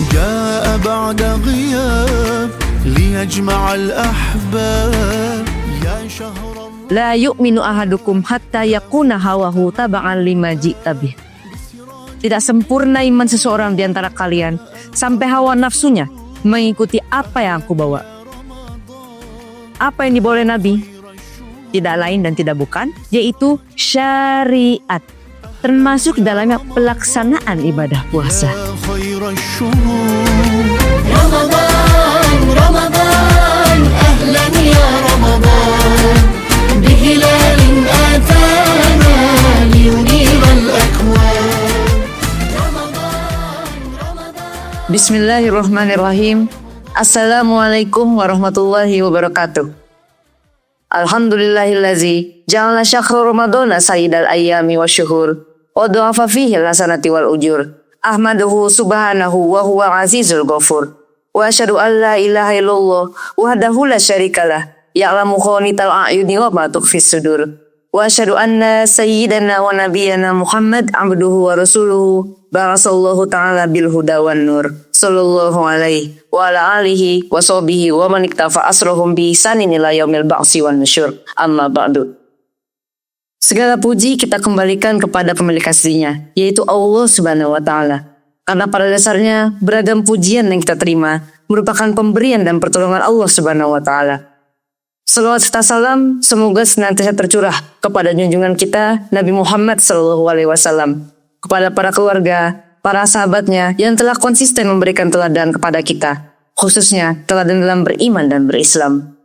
جاء بعد غياب ليجمع الأحباب يا شهر الله. La yu'minu ahadukum hatta yakuna hawahu taba'an lima ji'ta bih. Tidak sempurna iman seseorang di antara kalian sampai hawa nafsunya mengikuti apa yang aku bawa. Apa yang dibawa oleh Nabi? Tidak lain dan tidak bukan, yaitu syariat, termasuk dalamnya pelaksanaan ibadah puasa. يا خير الشهور رمضان رمضان أهلا يا رمضان بهلال آتانا لينير الأكوان رمضان رمضان. Bismillahirrahmanirrahim. Assalamualaikum warahmatullahi wabarakatuh. Alhamdulillahillazi ja'ala syahrul ramadana sayyidal ayyami wasyuhur wa du'afa fihi al-hasanati wal ujur. Ahmaduhu subhanahu wa huwa azizul ghafur. Wa asyhadu an la ilaha illallah wahdahu la syarikalah ya'lamu khawnital a'yuni wa ma tukhfis sudur. Wa asyhadu anna sayyidana wa nabiyyana Muhammad abduhu wa rasuluhu barasallahu ta'ala bil huda wan nur sallallahu alaihi wa ala alihi wa sahbihi wa man iktafa asrahum bi ihsanin ila yaumil ba'si wan nusyur. Amma ba'du. Segala puji kita kembalikan kepada pemilik aslinya, yaitu Allah Subhanahu wa taala. Karena pada dasarnya beragam pujian yang kita terima merupakan pemberian dan pertolongan Allah Subhanahu wa taala. Salawat serta salam semoga senantiasa tercurah kepada junjungan kita Nabi Muhammad SAW, kepada para keluarga, para sahabatnya yang telah konsisten memberikan teladan kepada kita, khususnya teladan dalam beriman dan berislam.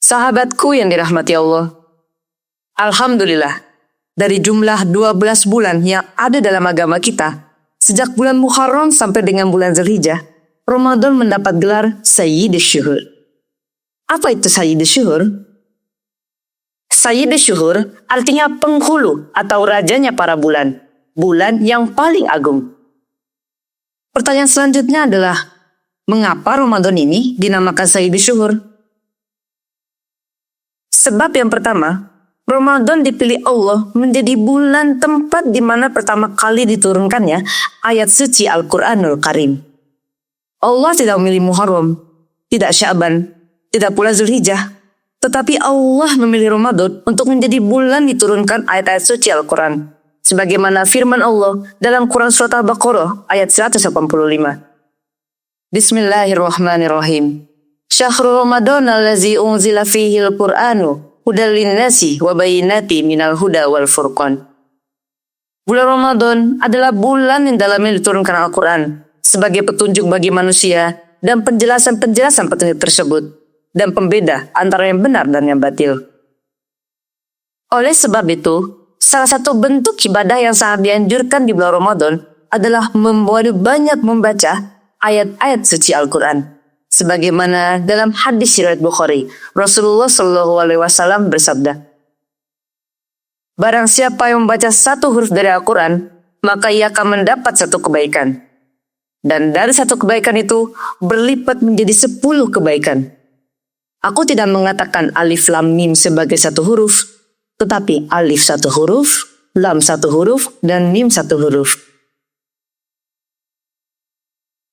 Sahabatku yang dirahmati Allah, alhamdulillah, dari jumlah 12 bulan yang ada dalam agama kita, sejak bulan Muharram sampai dengan bulan Zulhijjah, Ramadan mendapat gelar Sayyidus Syuhur. Apa itu Sayyidus Syuhur? Sayyidus Syuhur artinya penghulu atau rajanya para bulan, bulan yang paling agung. Pertanyaan selanjutnya adalah, mengapa Ramadan ini dinamakan Sayyidus Syuhur? Sebab yang pertama, Ramadan dipilih Allah menjadi bulan tempat di mana pertama kali diturunkannya ayat suci Al-Quranul Karim. Allah tidak memilih Muharram, tidak Sya'ban, tidak pula Zulhijjah, tetapi Allah memilih Ramadan untuk menjadi bulan diturunkan ayat-ayat suci Al-Quran. Sebagaimana firman Allah dalam Quran Surat Al-Baqarah ayat 185. Bismillahirrahmanirrahim. Syahrul Ramadan allazi unzila fihi al-Qur'anu hudal linnasi wa bayyinati minal huda wal furqan. Bulan Ramadan adalah bulan yang dalamnya diturunkan Al-Quran sebagai petunjuk bagi manusia dan penjelasan-penjelasan petunjuk tersebut dan pembeda antara yang benar dan yang batil. Oleh sebab itu, salah satu bentuk ibadah yang sangat dianjurkan di bulan Ramadan adalah banyak membaca ayat-ayat suci Al-Quran. Sebagaimana dalam hadis riwayat Bukhari, Rasulullah SAW bersabda, barang siapa yang membaca satu huruf dari Al-Quran, maka ia akan mendapat satu kebaikan. Dan dari satu kebaikan itu berlipat menjadi 10 kebaikan. Aku tidak mengatakan alif lam mim sebagai satu huruf, tetapi alif satu huruf, lam satu huruf, dan mim satu huruf.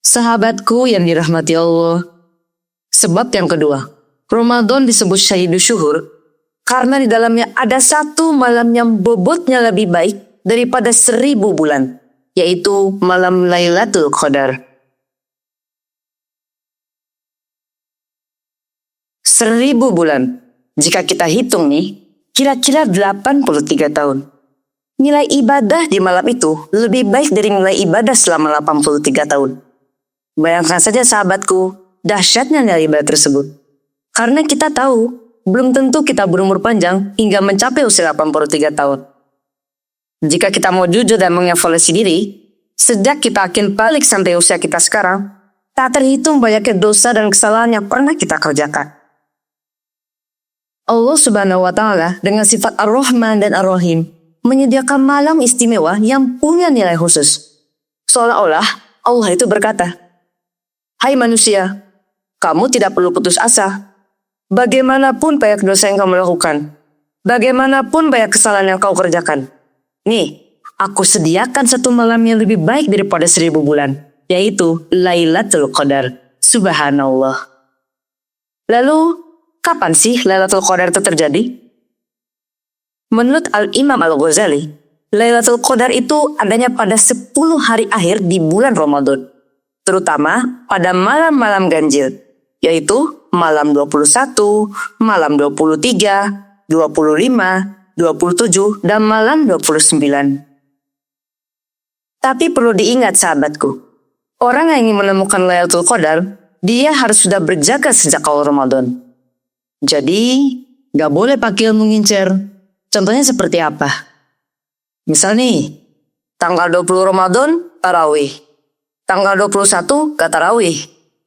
Sahabatku yang dirahmati Allah, sebab yang kedua, Ramadan disebut Sayyidus Syuhur karena di dalamnya ada satu malam yang bobotnya lebih baik daripada 1000 bulan, yaitu malam Lailatul Qadar. 1000 bulan, jika kita hitung nih, kira-kira 83 tahun. Nilai ibadah di malam itu lebih baik dari nilai ibadah selama 83 tahun. Bayangkan saja sahabatku, dahsyatnya nilai ibadah tersebut. Karena kita tahu, belum tentu kita berumur panjang hingga mencapai usia 83 tahun. Jika kita mau jujur dan mengevaluasi diri, sejak kita akin balik sampai usia kita sekarang, tak terhitung banyaknya dosa dan kesalahan yang pernah kita kerjakan. Allah Subhanahu wa Ta'ala dengan sifat Ar-Rahman dan Ar-Rahim menyediakan malam istimewa yang punya nilai khusus. Seolah-olah Allah itu berkata, hai manusia, kamu tidak perlu putus asa. Bagaimanapun banyak dosa yang kamu lakukan, bagaimanapun banyak kesalahan yang kau kerjakan. Nih, Aku sediakan satu malam yang lebih baik daripada 1000 bulan, yaitu Lailatul Qadar. Subhanallah. Lalu, kapan sih Lailatul Qadar itu terjadi? Menurut Al-Imam Al-Ghazali, Lailatul Qadar itu adanya pada 10 hari akhir di bulan Ramadan, terutama pada malam-malam ganjil, yaitu malam 21, malam 23, 25, 27, dan malam 29. Tapi perlu diingat sahabatku, orang yang ingin menemukan Lailatul Qadar, dia harus sudah berjaga sejak awal Ramadan. Jadi, gak boleh pakai ilmu ngincer. Contohnya seperti apa? Misal nih, tanggal 20 Ramadan, tarawih. Tanggal 21, gak tarawih.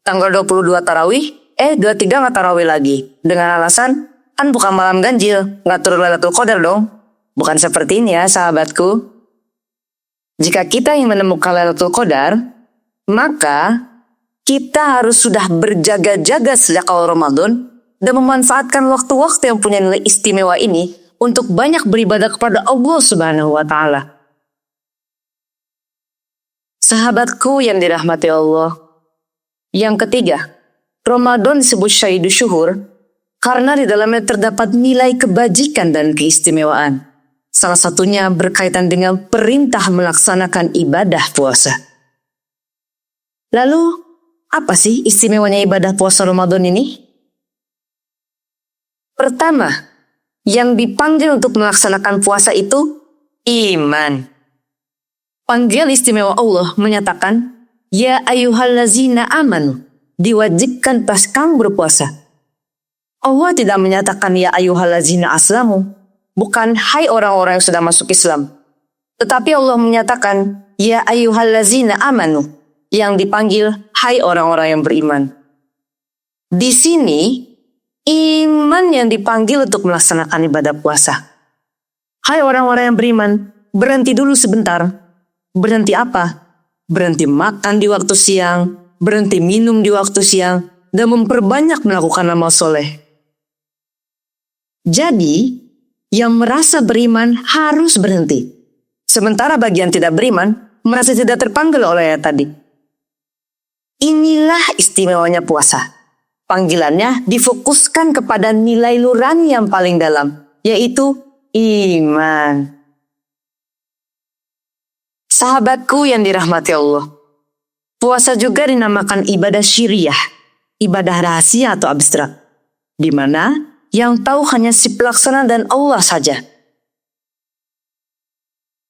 Tanggal 22 tarawih, 23 gak tarawih lagi. Dengan alasan, kan bukan malam ganjil, gak turun Lailatul Qadar dong. Bukan seperti ini ya sahabatku. Jika kita ingin menemukan Lailatul Qadar, maka kita harus sudah berjaga-jaga sejak awal Ramadan dan memanfaatkan waktu-waktu yang punya nilai istimewa ini untuk banyak beribadah kepada Allah Subhanahu wa Ta'ala. Sahabatku yang dirahmati Allah, yang ketiga, Ramadan disebut Syahidus Syuhur karena di dalamnya terdapat nilai kebajikan dan keistimewaan. Salah satunya berkaitan dengan perintah melaksanakan ibadah puasa. Lalu, apa sih istimewanya ibadah puasa Ramadan ini? Pertama, yang dipanggil untuk melaksanakan puasa itu iman. Panggilan istimewa Allah menyatakan, Ya ayyuhallazina amanu, diwajibkan pas kamu berpuasa. Allah tidak menyatakan ya ayyuhallazina aslamu, bukan hai orang-orang yang sudah masuk Islam. Tetapi Allah menyatakan ya ayyuhallazina amanu, yang dipanggil hai orang-orang yang beriman. Di sini iman yang dipanggil untuk melaksanakan ibadah puasa. Hai orang-orang yang beriman, berhenti dulu sebentar. Berhenti apa? Berhenti makan di waktu siang, berhenti minum di waktu siang, dan memperbanyak melakukan amal soleh. Jadi, yang merasa beriman harus berhenti. Sementara bagi yang tidak beriman, merasa tidak terpanggil oleh ayat tadi. Inilah istimewanya puasa. Panggilannya difokuskan kepada nilai nurani yang paling dalam, yaitu iman. Sahabatku yang dirahmati Allah, puasa juga dinamakan ibadah syiriah, ibadah rahasia atau abstrak, di mana yang tahu hanya si pelaksana dan Allah saja.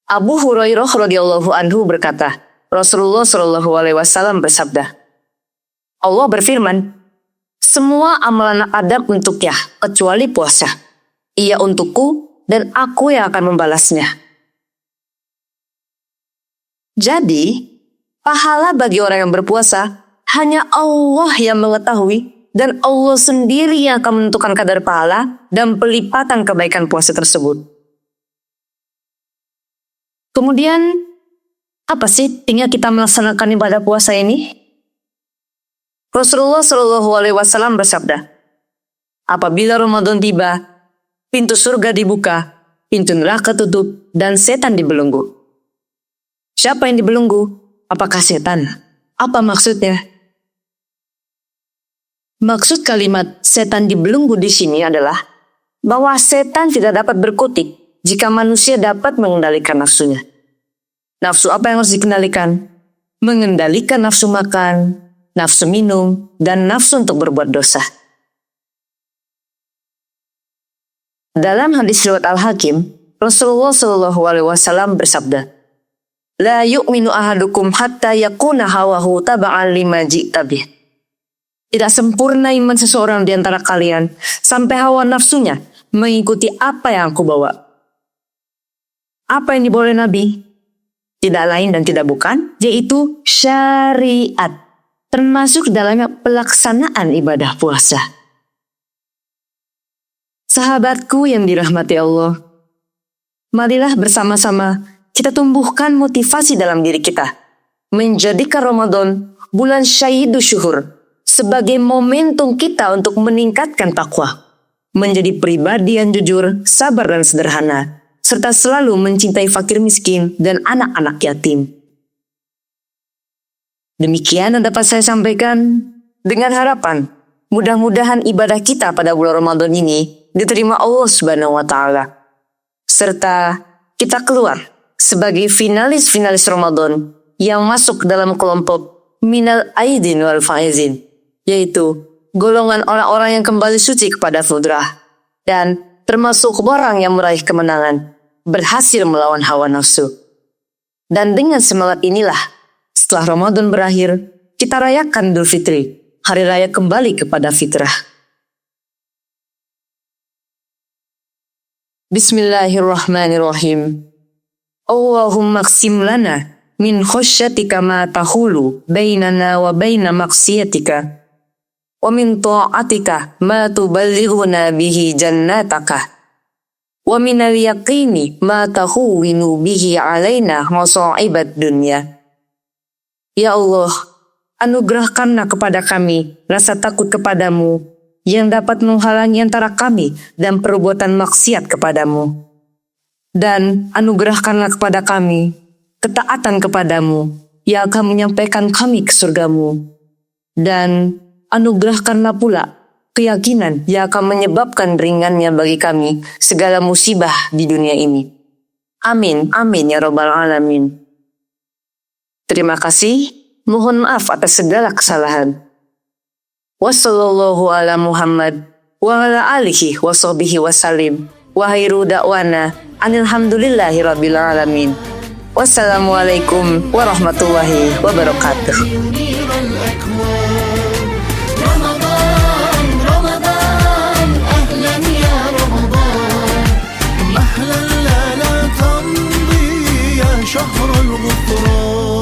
Abu Hurairah radhiyallahu anhu berkata, Rasulullah shallallahu alaihi wasallam bersabda, Allah berfirman, semua amalan Adam untuknya kecuali puasa. Ia untukku dan aku yang akan membalasnya. Jadi, pahala bagi orang yang berpuasa hanya Allah yang mengetahui dan Allah sendiri yang akan menentukan kadar pahala dan pelipatan kebaikan puasa tersebut. Kemudian, apa sih tinggal kita melaksanakan ibadah puasa ini? Rasulullah Shallallahu Alaihi Wasallam bersabda, apabila Ramadan tiba, pintu surga dibuka, pintu neraka tutup, dan setan dibelenggu. Siapa yang dibelenggu? Apakah setan? Apa maksudnya? Maksud kalimat setan dibelenggu di sini adalah bahwa setan tidak dapat berkutik jika manusia dapat mengendalikan nafsunya. Nafsu apa yang harus dikendalikan? Mengendalikan nafsu makan, nafsu minum, dan nafsu untuk berbuat dosa. Dalam hadis riwayat Al-Hakim, Rasulullah Shallallahu Alaihi Wasallam bersabda, La yu'minu ahadukum hatta yakuna hawahu taba'an lima ji'ta bih. Tidak sempurna iman seseorang di antara kalian sampai hawa nafsunya mengikuti apa yang aku bawa. Apa yang dibawa oleh Nabi? Tidak lain dan tidak bukan, yaitu syariat, termasuk dalamnya pelaksanaan ibadah puasa. Sahabatku yang dirahmati Allah, marilah bersama-sama kita tumbuhkan motivasi dalam diri kita, menjadikan Ramadan bulan Syahidus Syuhur sebagai momentum kita untuk meningkatkan takwa, menjadi pribadi yang jujur, sabar dan sederhana, serta selalu mencintai fakir miskin dan anak-anak yatim. Demikian yang dapat saya sampaikan, dengan harapan mudah-mudahan ibadah kita pada bulan Ramadan ini diterima Allah Subhanahu wa Ta'ala, serta kita keluar sebagai finalis-finalis Ramadan yang masuk dalam kelompok minal aidin wal faizin, yaitu golongan orang-orang yang kembali suci kepada fitrah dan termasuk orang yang meraih kemenangan, berhasil melawan hawa nafsu. Dan dengan semangat inilah, setelah Ramadan berakhir, kita rayakan Idul Fitri, hari raya kembali kepada fitrah. Bismillahirrahmanirrahim. Allahumma qsim lana min khosyatika ma tahulu bainana wa baina maksiatika, wa min ta'atika ma tuballighuna bihi jannataka, wa min al-yaqini ma tahuwinu bihi alaina masa'ibat dunya. Ya Allah, anugerahkanlah kepada kami rasa takut kepadamu yang dapat menghalangi antara kami dan perbuatan maksiat kepadamu. Dan anugerahkanlah kepada kami ketaatan kepadamu yang akan menyampaikan kami ke surgamu. Dan anugerahkanlah pula keyakinan yang akan menyebabkan ringannya bagi kami segala musibah di dunia ini. Amin, amin ya Rabbal Alamin. Terima kasih, mohon maaf atas segala kesalahan. Wassallallahu ala Muhammad wa ala alihi wa sahbihi wasallim. Wa khairu da'wana alhamdulillahi rabbil alamin. Wassalamualaikum warahmatullahi wabarakatuh. رمضان رمضان أهلا يا رمضان مهلا لا تمضي يا شهر الغفران.